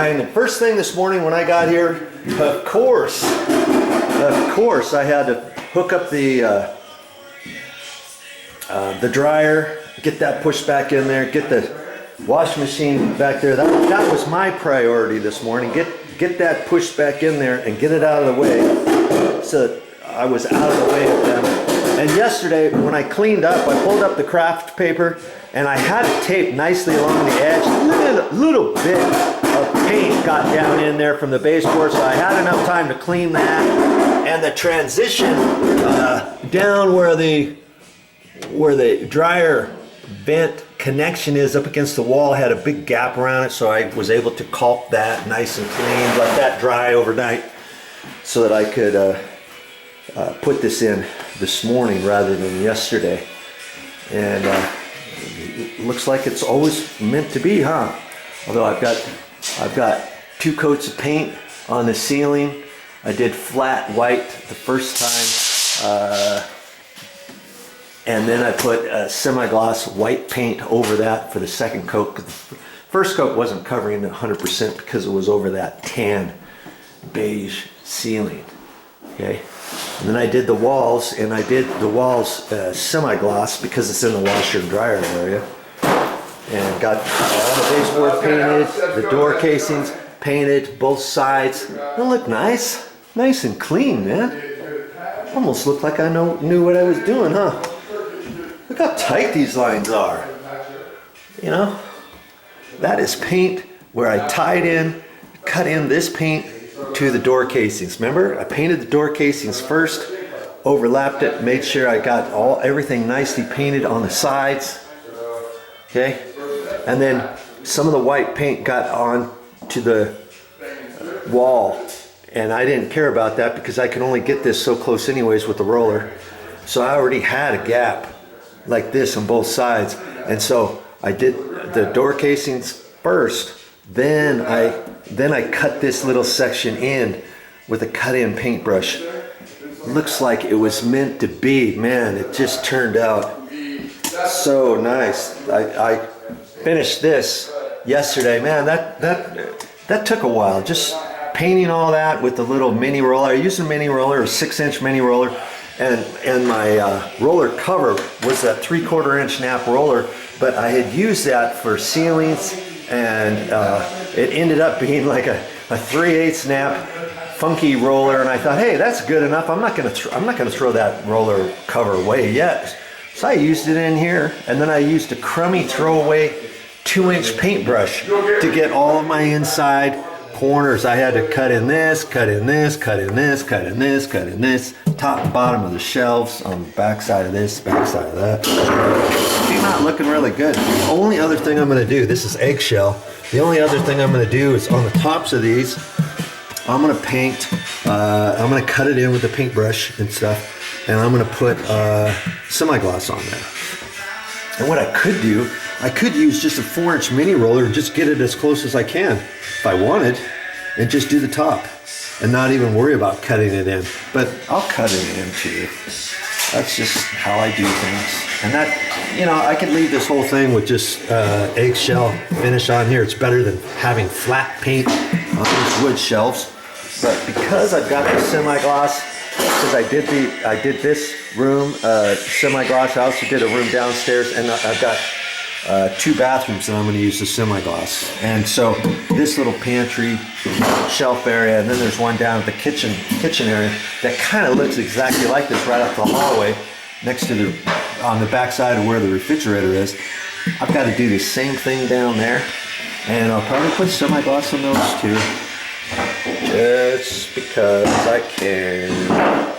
shine. The first thing this morning when I got here, of course, I had to hook up the dryer, get that pushed back in there, get the wash machine back there. That was my priority this morning. Get that pushed back in there and get it out of the way. So I was out of the way of them. And yesterday when I cleaned up, I pulled up the craft paper and I had it taped nicely along the edge. Little bit of paint got down in there from the baseboard, so I had enough time to clean that. And the transition down where the dryer vent connection is up against the wall had a big gap around it, so I was able to caulk that nice and clean, let that dry overnight so that I could put this in this morning rather than yesterday. And it looks like it's always meant to be, huh? Although I've got 2 coats of paint on the ceiling. I did flat white the first time, and then I put semi-gloss white paint over that for the second coat. The first coat wasn't covering it 100% because it was over that tan beige ceiling. Okay, and then I did the walls, and I did the walls semi-gloss because it's in the washer and dryer area, and got all the baseboard painted, the door casings painted, both sides. They look nice and clean, man. Almost looked like I knew what I was doing, huh? Look how tight these lines are. You know, that is paint where I tied in, cut in this paint to the door casings. Remember, I painted the door casings first, overlapped it, made sure I got everything nicely painted on the sides. Okay, and then some of the white paint got on to the wall, and I didn't care about that because I could only get this so close anyways with the roller. So I already had a gap like this on both sides, and so I did the door casings first, then I cut this little section in with a cut-in paintbrush. Looks like it was meant to be. Man, it just turned out so nice. I finished this yesterday. Man, that took a while. Just painting all that with the little mini roller. I used a mini roller, a 6-inch mini roller, and my roller cover was that 3/4 inch nap roller, but I had used that for ceilings, and it ended up being like a 3/8 snap funky roller, and I thought, hey, that's good enough. I'm not gonna throw that roller cover away yet. So I used it in here, and then I used a crummy throwaway 2-inch paintbrush to get all of my inside corners. I had to cut in this, cut in this, cut in this, cut in this, cut in this, top and bottom of the shelves, on the back side of this, back side of that. Came out looking really good. The only other thing I'm gonna do, this is eggshell, the only other thing I'm gonna do is on the tops of these, I'm gonna paint, I'm gonna cut it in with the paintbrush and stuff, and I'm gonna put semi-gloss on there. And what I could do, I could use just a 4-inch mini roller and just get it as close as I can if I wanted, and just do the top and not even worry about cutting it in. But I'll cut it in too. That's just how I do things. And that, you know, I could leave this whole thing with just eggshell finish on here. It's better than having flat paint on these wood shelves. But because I've got the semi-gloss, because I did this room semi-gloss, I also did a room downstairs, and I've got 2 bathrooms that I'm going to use the semi-gloss. And so this little pantry shelf area, and then there's one down at the kitchen area that kind of looks exactly like this right off the hallway next to on the back side of where the refrigerator is. I've got to do the same thing down there, and I'll probably put semi-gloss on those too, just because I can.